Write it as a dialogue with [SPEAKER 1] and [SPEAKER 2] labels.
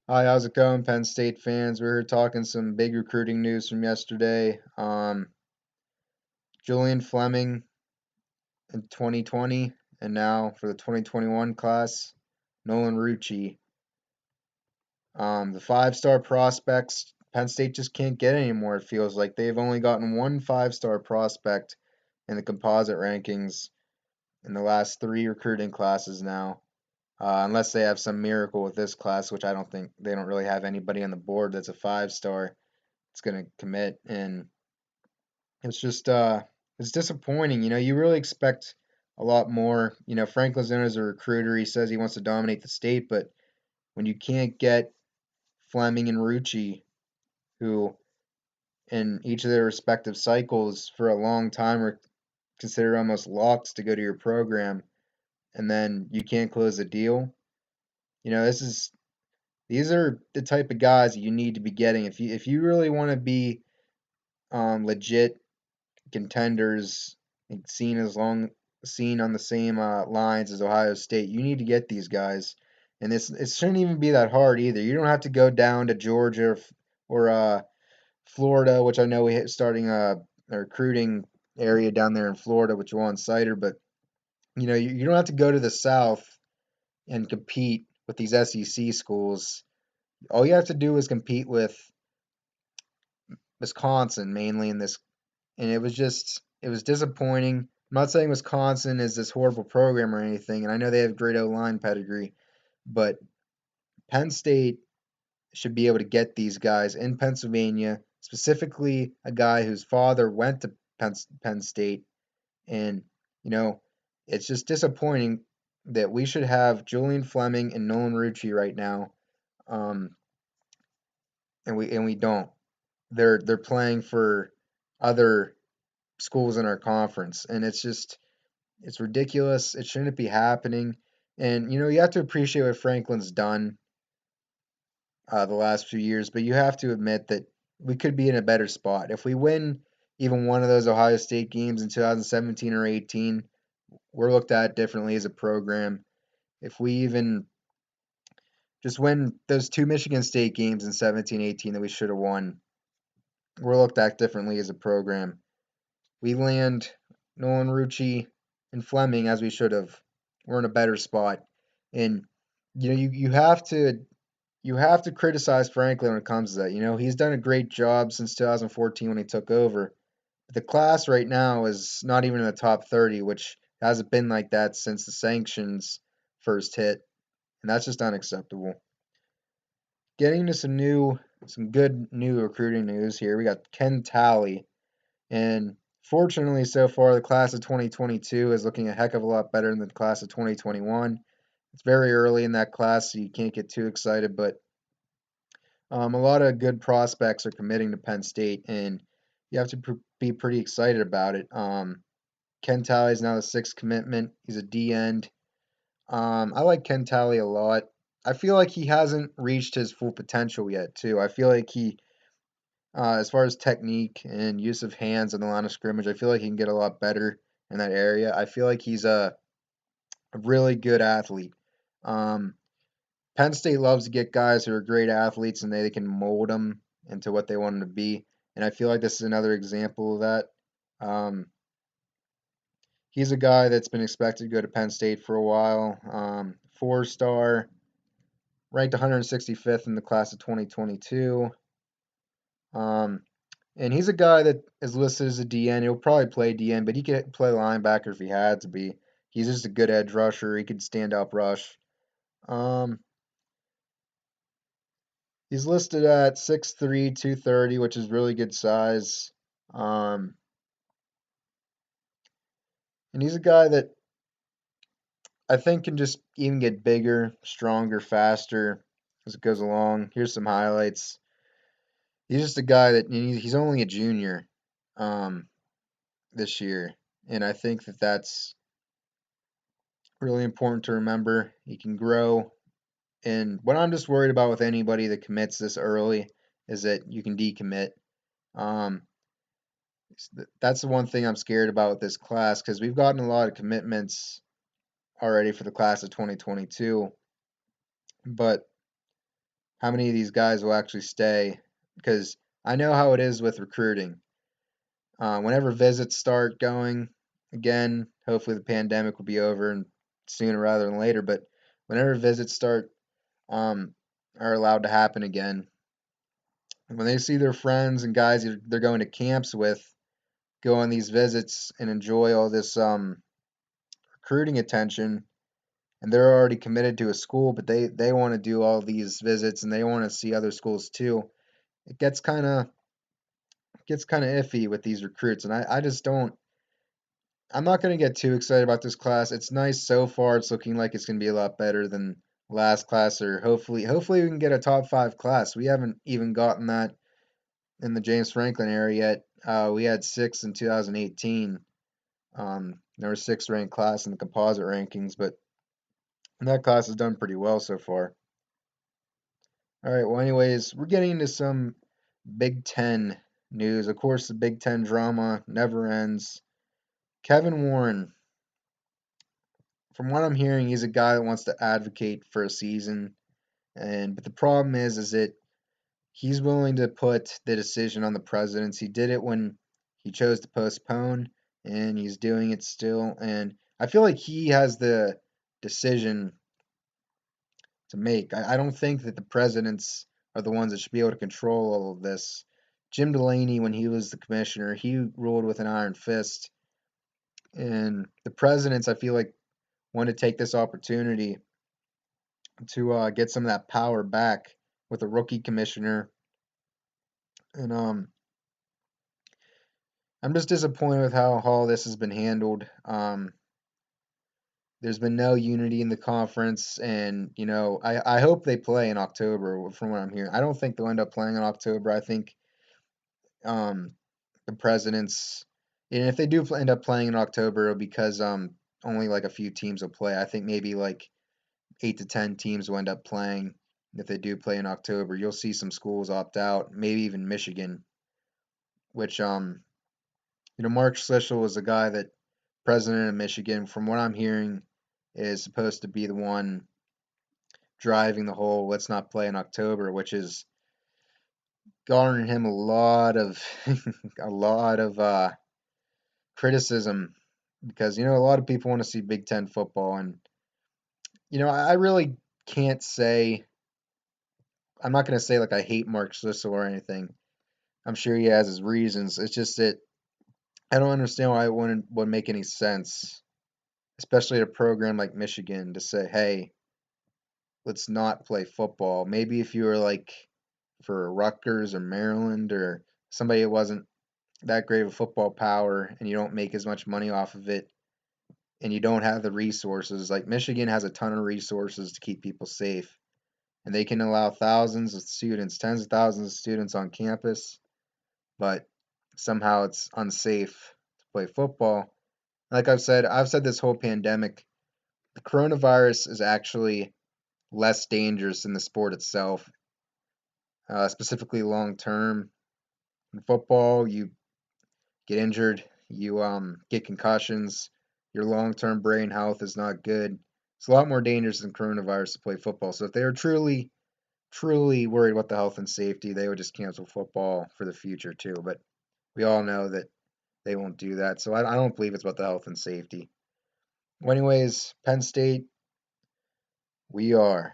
[SPEAKER 1] Hi, how's it going, Penn State fans? We're here talking some big recruiting news from yesterday. Julian Fleming in 2020, and now for the 2021 class, Nolan Rucci. The five-star prospects, Penn State just can't get anymore. It feels like they've only gotten one five-star prospect in the composite rankings in the last three recruiting classes now. Unless they have some miracle with this class, which I don't think they don't really have anybody on the board that's a five-star. It's going to commit, and it's just it's disappointing. You really expect a lot more. Franklin's in as a recruiter. He says he wants to dominate the state, but when you can't get Fleming and Rucci, who in each of their respective cycles for a long time are considered almost locks to go to your program, and then you can't close the deal. This is these are the type of guys you need to be getting if you really want to be legit contenders and seen on the same lines as Ohio State. You need to get these guys, and it shouldn't even be that hard either. You don't have to go down to Georgia or Florida, which I know we hit starting a recruiting area down there in Florida with Juwan Sider, but you don't have to go to the South and compete with these SEC schools. All you have to do is compete with Wisconsin mainly in this, and it was disappointing. I'm not saying Wisconsin is this horrible program or anything, and I know they have great O-line pedigree, but Penn State should be able to get these guys in Pennsylvania, specifically a guy whose father went to Penn State, and you know, it's just disappointing that we should have Julian Fleming and Nolan Rucci right now, um, and we don't. They're playing for other schools in our conference, and it's ridiculous. It shouldn't be happening. And you have to appreciate what Franklin's done the last few years, but you have to admit that we could be in a better spot if we win even one of those Ohio State games in 2017 or 18. We're looked at differently as a program. If we even just win those two Michigan State games in 17, 18 that we should have won, we're looked at differently as a program. We land Nolan Rucci and Fleming as we should have. We're in a better spot. And you have to criticize Franklin when it comes to that. He's done a great job since 2014 when he took over. But the class right now is not even in the top 30, which hasn't been like that since the sanctions first hit, and that's just unacceptable. Getting to some good new recruiting news here. We got Ken Talley, and fortunately, so far, the class of 2022 is looking a heck of a lot better than the class of 2021. It's very early in that class, so you can't get too excited, but a lot of good prospects are committing to Penn State, and you have to be pretty excited about it. Ken Talley is now the sixth commitment. He's a D end. I like Ken Talley a lot. I feel like he hasn't reached his full potential yet, too. I feel like as far as technique and use of hands on the line of scrimmage, I feel like he can get a lot better in that area. I feel like he's a really good athlete. Um, Penn State loves to get guys who are great athletes and they can mold them into what they want them to be. And I feel like this is another example of that. Um, he's a guy that's been expected to go to Penn State for a while. Four-star, ranked 165th in the class of 2022. Um, and he's a guy that is listed as a DN. He'll probably play DN, but he could play linebacker if he had to be. He's just a good edge rusher. He could stand up rush. Um, he's listed at 6'3", 230, which is really good size. Um, and he's a guy that I think can just even get bigger, stronger, faster as it goes along. Here's some highlights. He's just a guy that he's only a junior um, this year, and I think that that's really important to remember. He can grow, and what I'm just worried about with anybody that commits this early is that you can decommit. Um, that's the one thing I'm scared about with this class because we've gotten a lot of commitments already for the class of 2022, but how many of these guys will actually stay, because I know how it is with recruiting. Whenever visits start going again, hopefully the pandemic will be over and sooner rather than later. But whenever visits start um, are allowed to happen again, when they see their friends and guys they're going to camps with go on these visits and enjoy all this recruiting attention, and they're already committed to a school, but they want to do all these visits and they want to see other schools too. It gets kind of iffy with these recruits, and I just don't. I'm not going to get too excited about this class. It's nice so far. It's looking like it's going to be a lot better than last class, or hopefully we can get a top five class. We haven't even gotten that in the James Franklin area yet. We had six in 2018. There was sixth ranked class in the composite rankings, but that class has done pretty well so far. All right. Well, anyways, we're getting into some Big Ten news. Of course, the Big Ten drama never ends. Kevin Warren, from what I'm hearing, he's a guy that wants to advocate for a season, but the problem is that he's willing to put the decision on the presidents. He did it when he chose to postpone, and he's doing it still. And I feel like he has the decision to make. I don't think that the presidents are the ones that should be able to control all of this. Jim Delaney, when he was the commissioner, he ruled with an iron fist. And the presidents, I feel like, want to take this opportunity to get some of that power back with a rookie commissioner. And I'm just disappointed with how all this has been handled. There's been no unity in the conference, and I hope they play in October. From what I'm hearing, I don't think they'll end up playing in October. I think um, the presidents, and if they do end up playing in October, it'll because only like a few teams will play. I think maybe like 8 to 10 teams will end up playing. If they do play in October, you'll see some schools opt out, maybe even Michigan, which Mark Schlichtel was a guy that president of Michigan, from what I'm hearing, is supposed to be the one driving the whole let's not play in October, which is garnering him a lot of a lot of criticism because a lot of people want to see Big Ten football, and I really can't say. I'm not going to say like I hate Mark Schlichtel or anything. I'm sure he has his reasons. It's just that I don't understand why it would make any sense, especially at a program like Michigan, to say, "Hey, let's not play football." Maybe if you were like for Rutgers or Maryland or somebody that wasn't that great of a football power and you don't make as much money off of it and you don't have the resources. Like Michigan has a ton of resources to keep people safe, and they can allow thousands of students, tens of thousands of students on campus, but somehow it's unsafe to play football. Like I've said this whole pandemic, the coronavirus is actually less dangerous than the sport itself, specifically long term. In football, you get injured, you get concussions, your long term brain health is not good. It's a lot more dangerous than coronavirus to play football. So if they were truly worried about the health and safety, they would just cancel football for the future too. But we all know that they won't do that. So I don't believe it's about the health and safety. Well, anyways, Penn State, we are